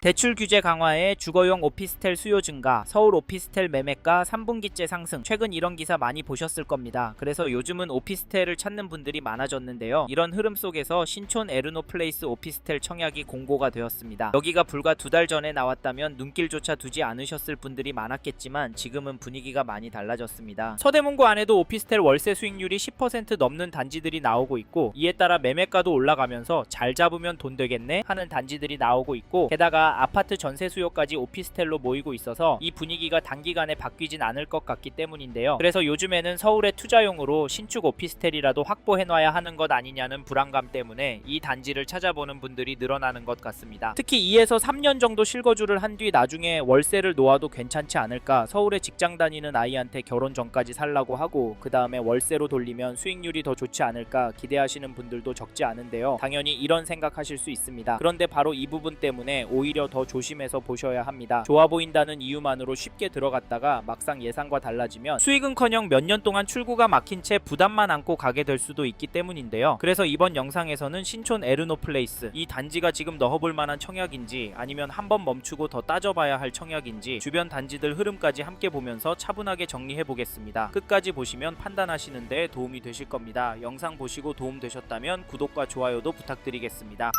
대출 규제 강화에 주거용 오피스텔 수요 증가, 서울 오피스텔 매매가 3분기째 상승. 최근 이런 기사 많이 보셨을 겁니다. 그래서 요즘은 오피스텔을 찾는 분들이 많아졌는데요. 이런 흐름 속에서 신촌 에르노플레이스 오피스텔 청약이 공고가 되었습니다. 여기가 불과 2달 전에 나왔다면 눈길조차 두지 않으셨을 분들이 많았겠지만 지금은 분위기가 많이 달라졌습니다. 서대문구 안에도 오피스텔 월세 수익률이 10% 넘는 단지들이 나오고 있고, 이에 따라 매매가도 올라가면서 잘 잡으면 돈 되겠네 하는 단지들이 나오고 있고, 게다가 아파트 전세 수요까지 오피스텔로 모이고 있어서 이 분위기가 단기간에 바뀌진 않을 것 같기 때문인데요. 그래서 요즘에는 서울의 투자용으로 신축 오피스텔이라도 확보해놔야 하는 것 아니냐는 불안감 때문에 이 단지를 찾아보는 분들이 늘어나는 것 같습니다. 특히 2에서 3년 정도 실거주를 한 뒤 나중에 월세를 놓아도 괜찮지 않을까. 서울에 직장 다니는 아이한테 결혼 전까지 살라고 하고 그 다음에 월세로 돌리면 수익률이 더 좋지 않을까 기대하시는 분들도 적지 않은데요. 당연히 이런 생각하실 수 있습니다. 그런데 바로 이 부분 때문에 오히려 더 조심해서 보셔야 합니다. 좋아 보인다는 이유만으로 쉽게 들어갔다가 막상 예상과 달라지면 수익은커녕 몇 년 동안 출구가 막힌 채 부담만 안고 가게 될 수도 있기 때문인데요. 그래서 이번 영상에서는 신촌 에르노플레이스, 이 단지가 지금 넣어볼 만한 청약인지 아니면 한번 멈추고 더 따져봐야 할 청약인지 주변 단지들 흐름까지 함께 보면서 차분하게 정리해 보겠습니다. 끝까지 보시면 판단하시는 데 도움이 되실 겁니다. 영상 보시고 도움되셨다면 구독과 좋아요도 부탁드리겠습니다.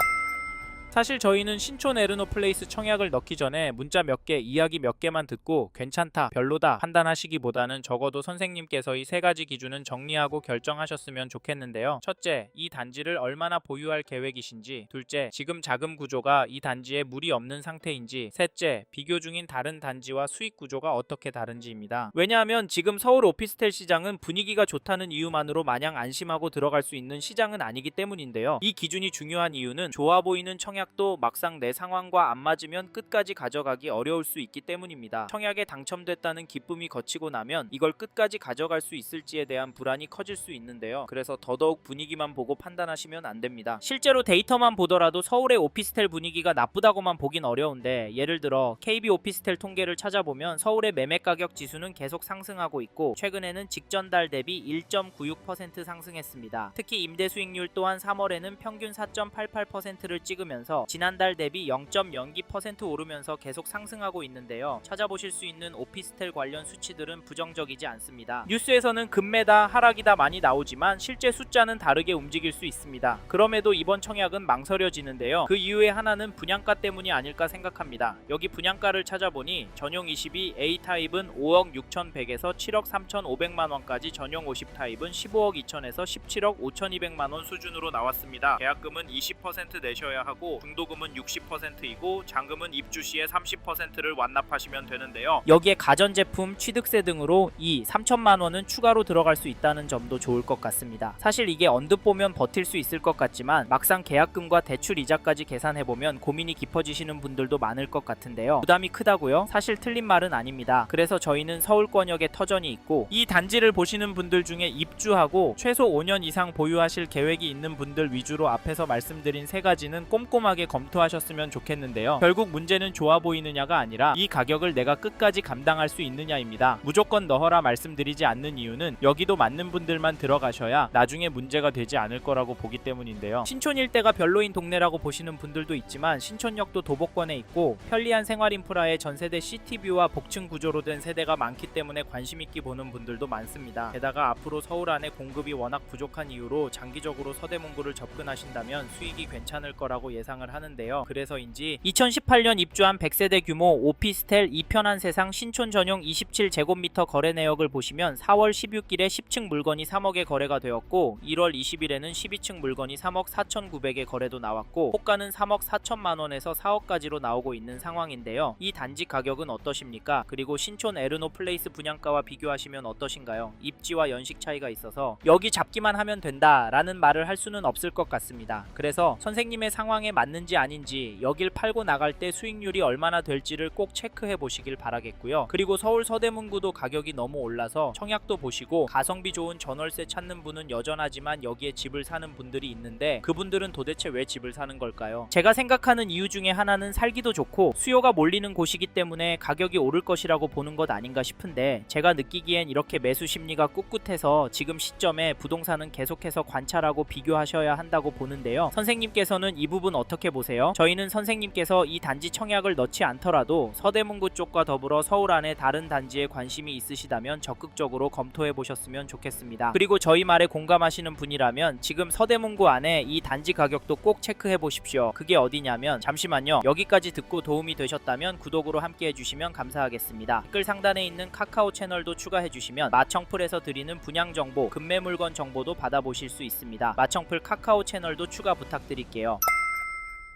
사실 저희는 신촌 에르노플레이스 청약을 넣기 전에 문자 몇 개, 이야기 몇 개만 듣고 괜찮다, 별로다 판단하시기보다는 적어도 선생님께서 이 3가지 기준은 정리하고 결정하셨으면 좋겠는데요. 첫째, 이 단지를 얼마나 보유할 계획이신지. 둘째, 지금 자금 구조가 이 단지에 무리 없는 상태인지. 셋째, 비교 중인 다른 단지와 수익 구조가 어떻게 다른지입니다. 왜냐하면 지금 서울 오피스텔 시장은 분위기가 좋다는 이유만으로 마냥 안심하고 들어갈 수 있는 시장은 아니기 때문인데요. 이 기준이 중요한 이유는 좋아 보이는 청약도 막상 내 상황과 안 맞으면 끝까지 가져가기 어려울 수 있기 때문입니다. 청약에 당첨됐다는 기쁨이 거치고 나면 이걸 끝까지 가져갈 수 있을지에 대한 불안이 커질 수 있는데요. 그래서 더더욱 분위기만 보고 판단하시면 안 됩니다. 실제로 데이터만 보더라도 서울의 오피스텔 분위기가 나쁘다고만 보긴 어려운데, 예를 들어 KB 오피스텔 통계를 찾아보면 서울의 매매 가격 지수는 계속 상승하고 있고 최근에는 직전 달 대비 1.96% 상승했습니다. 특히 임대 수익률 또한 3월에는 평균 4.88%를 찍으면서 지난달 대비 0.02% 오르면서 계속 상승하고 있는데요. 찾아보실 수 있는 오피스텔 관련 수치들은 부정적이지 않습니다. 뉴스에서는 급매다, 하락이다 많이 나오지만 실제 숫자는 다르게 움직일 수 있습니다. 그럼에도 이번 청약은 망설여지는데요. 그 이유의 하나는 분양가 때문이 아닐까 생각합니다. 여기 분양가를 찾아보니 전용 22 A타입은 5억 6,100에서 7억 3,500만원까지, 전용 50 타입은 15억 2천에서 17억 5,200만원 수준으로 나왔습니다. 계약금은 20% 내셔야 하고 중도금은 60%이고 잔금은 입주 시에 30%를 완납하시면 되는데요. 여기에 가전제품, 취득세 등으로 이 3천만원은 추가로 들어갈 수 있다는 점도 좋을 것 같습니다. 사실 이게 언뜻 보면 버틸 수 있을 것 같지만 막상 계약금과 대출 이자까지 계산해보면 고민이 깊어지시는 분들도 많을 것 같은데요. 부담이 크다고요? 사실 틀린 말은 아닙니다. 그래서 저희는 서울권역에 터전이 있고, 이 단지를 보시는 분들 중에 입주하고 최소 5년 이상 보유하실 계획이 있는 분들 위주로 앞에서 말씀드린 3가지는 꼼꼼하게 검토하셨으면 좋겠는데요. 결국 문제는 좋아 보이느냐가 아니라 이 가격을 내가 끝까지 감당할 수 있느냐입니다. 무조건 넣어라 말씀드리지 않는 이유는 여기도 맞는 분들만 들어가셔야 나중에 문제가 되지 않을 거라고 보기 때문인데요. 신촌 일대가 별로인 동네라고 보시는 분들도 있지만 신촌역도 도보권에 있고 편리한 생활 인프라에 전세대 시티뷰와 복층 구조로 된 세대가 많기 때문에 관심 있게 보는 분들도 많습니다. 게다가 앞으로 서울 안에 공급이 워낙 부족한 이유로 장기적으로 서대문구를 접근하신다면 수익이 괜찮을 거라고 예상을 하는데요. 그래서인지 2018년 입주한 100세대 규모 오피스텔 이편한 세상 신촌 전용 27제곱미터 거래 내역을 보시면 4월 16일에 10층 물건이 3억에 거래가 되었고 1월 20일에는 12층 물건이 3억 4,900에 거래도 나왔고 호가는 3억 4천만원에서 4억까지로 나오고 있는 상황인데요. 이 단지 가격은 어떠십니까? 그리고 신촌 에르노플레이스 분양가와 비교하시면 어떠신가요? 입지와 연식 차이가 있어서 여기 잡기만 하면 된다라는 말을 할 수는 없을 것 같습니다. 그래서 선생님의 상황에 맞는지 아닌지, 여길 팔고 나갈 때 수익률이 얼마나 될지를 꼭 체크해 보시길 바라겠고요. 그리고 서울 서대문구도 가격이 너무 올라서 청약도 보시고 가성비 좋은 전월세 찾는 분은 여전하지만 여기에 집을 사는 분들이 있는데 그분들은 도대체 왜 집을 사는 걸까요? 제가 생각하는 이유 중에 하나는 살기도 좋고 수요가 몰리는 곳이기 때문에 가격이 오를 것이라고 보는 것 아닌가 싶은데, 제가 느끼기엔 이렇게 매수 심리가 꿋꿋해서 지금 시점에 부동산은 계속해서 관찰하고 비교하셔야 한다고 보는데요. 선생님께서는 이 부분 어떻게 어떻게 보세요? 저희는 선생님께서 이 단지 청약을 넣지 않더라도 서대문구 쪽과 더불어 서울 안에 다른 단지에 관심이 있으시다면 적극적으로 검토해 보셨으면 좋겠습니다. 그리고 저희 말에 공감하시는 분이라면 지금 서대문구 안에 이 단지 가격도 꼭 체크해 보십시오. 그게 어디냐면, 잠시만요. 여기까지 듣고 도움이 되셨다면 구독으로 함께 해주시면 감사하겠습니다. 댓글 상단에 있는 카카오 채널도 추가해 주시면 마청풀에서 드리는 분양 정보, 급매 물건 정보도 받아보실 수 있습니다. 마청풀 카카오 채널도 추가 부탁드릴게요.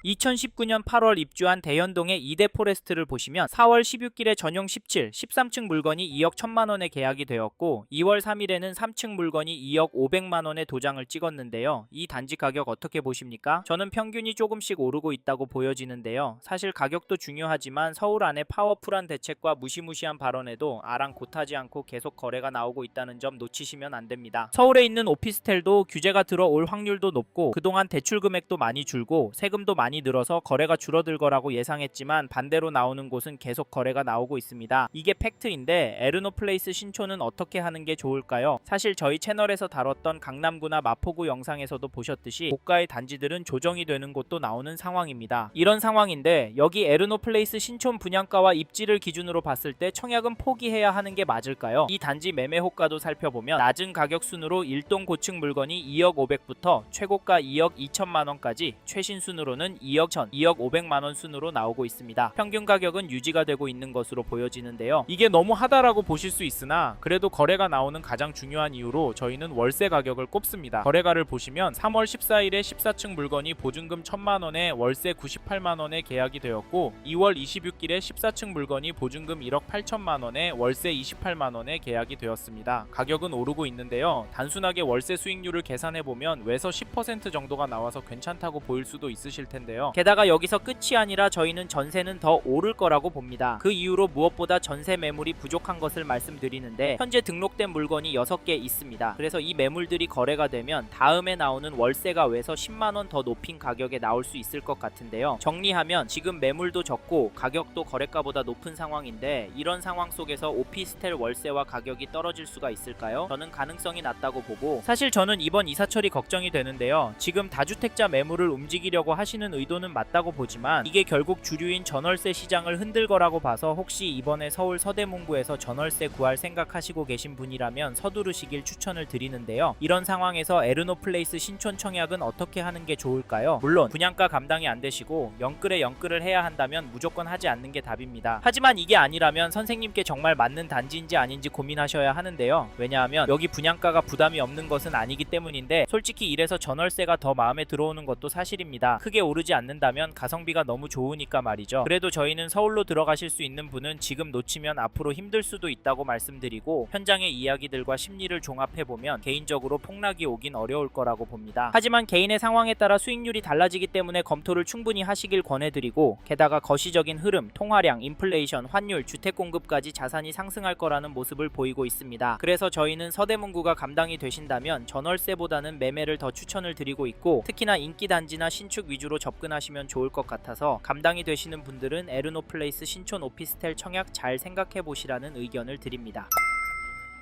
2019년 8월 입주한 대현동의 이대포레스트를 보시면 4월 16일에 전용 17, 13층 물건이 2억 1천만원에 계약이 되었고 2월 3일에는 3층 물건이 2억 5백만원에 도장을 찍었는데요. 이 단지 가격 어떻게 보십니까? 저는 평균이 조금씩 오르고 있다고 보여지는데요. 사실 가격도 중요하지만 서울 안에 파워풀한 대책과 무시무시한 발언에도 아랑곳하지 않고 계속 거래가 나오고 있다는 점 놓치시면 안됩니다. 서울에 있는 오피스텔도 규제가 들어올 확률도 높고 그동안 대출 금액도 많이 줄고 세금도 많이 늘어서 거래가 줄어들 거라고 예상했지만 반대로 나오는 곳은 계속 거래가 나오고 있습니다. 이게 팩트인데 에르노플레이스 신촌은 어떻게 하는 게 좋을까요? 사실 저희 채널에서 다뤘던 강남구나 마포구 영상에서도 보셨듯이 고가의 단지들은 조정이 되는 곳도 나오는 상황입니다. 이런 상황인데 여기 에르노플레이스 신촌 분양가와 입지를 기준으로 봤을 때 청약은 포기해야 하는 게 맞을까요? 이 단지 매매 호가도 살펴보면 낮은 가격 순으로 1동 고층 물건이 2억 5백부터 최고가 2억 2천만원까지 최신 순으로는 2억 1천, 2억 5백만원 순으로 나오고 있습니다. 평균 가격은 유지가 되고 있는 것으로 보여지는데요. 이게 너무 하다라고 보실 수 있으나 그래도 거래가 나오는 가장 중요한 이유로 저희는 월세 가격을 꼽습니다. 거래가를 보시면 3월 14일에 14층 물건이 보증금 1천만원에 월세 98만원에 계약이 되었고 2월 26일에 14층 물건이 보증금 1억 8천만원에 월세 28만원에 계약이 되었습니다. 가격은 오르고 있는데요. 단순하게 월세 수익률을 계산해보면 외서 10% 정도가 나와서 괜찮다고 보일 수도 있으실 텐데요. 게다가 여기서 끝이 아니라 저희는 전세는 더 오를 거라고 봅니다. 그 이유로 무엇보다 전세 매물이 부족한 것을 말씀드리는데 현재 등록된 물건이 6개 있습니다. 그래서 이 매물들이 거래가 되면 다음에 나오는 월세가 외서 10만원 더 높인 가격에 나올 수 있을 것 같은데요. 정리하면 지금 매물도 적고 가격도 거래가보다 높은 상황인데 이런 상황 속에서 오피스텔 월세와 가격이 떨어질 수가 있을까요? 저는 가능성이 낮다고 보고 사실 저는 이번 이사철이 걱정이 되는데요. 지금 다주택자 매물을 움직이려고 하시는 의도는 맞다고 보지만 이게 결국 주류인 전월세 시장을 흔들 거라고 봐서 혹시 이번에 서울 서대문구에서 전월세 구할 생각하시고 계신 분이라면 서두르시길 추천을 드리는데요. 이런 상황에서 에르노플레이스 신촌 청약은 어떻게 하는 게 좋을까요? 물론 분양가 감당이 안 되시고 영끌에 영끌을 해야 한다면 무조건 하지 않는 게 답입니다. 하지만 이게 아니라면 선생님께 정말 맞는 단지인지 아닌지 고민하셔야 하는데요. 왜냐하면 여기 분양가가 부담이 없는 것은 아니기 때문인데 솔직히 이래서 전월세가 더 마음에 들어오는 것도 사실입니다. 크게 오르지 않는다면 가성비가 너무 좋으니까 말이죠. 그래도 저희는 서울로 들어가실 수 있는 분은 지금 놓치면 앞으로 힘들 수도 있다고 말씀드리고 현장의 이야기들과 심리를 종합해보면 개인적으로 폭락이 오긴 어려울 거라고 봅니다. 하지만 개인의 상황에 따라 수익률이 달라지기 때문에 검토를 충분히 하시길 권해드리고 게다가 거시적인 흐름, 통화량, 인플레이션, 환율, 주택공급까지 자산이 상승할 거라는 모습을 보이고 있습니다. 그래서 저희는 서대문구가 감당이 되신다면 전월세보다는 매매를 더 추천을 드리고 있고 특히나 인기 단지나 신축 위주로 접근하시면 좋을 것 같아서 감당이 되시는 분들은 에르노플레이스 신촌 오피스텔 청약 잘 생각해 보시라는 의견을 드립니다.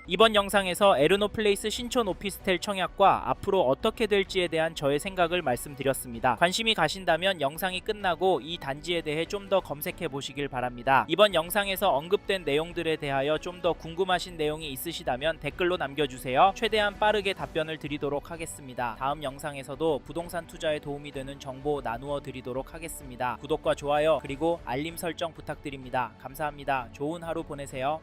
이번 영상에서 에르노플레이스 신촌 오피스텔 청약과 앞으로 어떻게 될지에 대한 저의 생각을 말씀드렸습니다. 관심이 가신다면 영상이 끝나고 이 단지에 대해 좀 더 검색해 보시길 바랍니다. 이번 영상에서 언급된 내용들에 대하여 좀 더 궁금하신 내용이 있으시다면 댓글로 남겨주세요. 최대한 빠르게 답변을 드리도록 하겠습니다. 다음 영상에서도 부동산 투자에 도움이 되는 정보 나누어 드리도록 하겠습니다. 구독과 좋아요 그리고 알림 설정 부탁드립니다. 감사합니다. 좋은 하루 보내세요.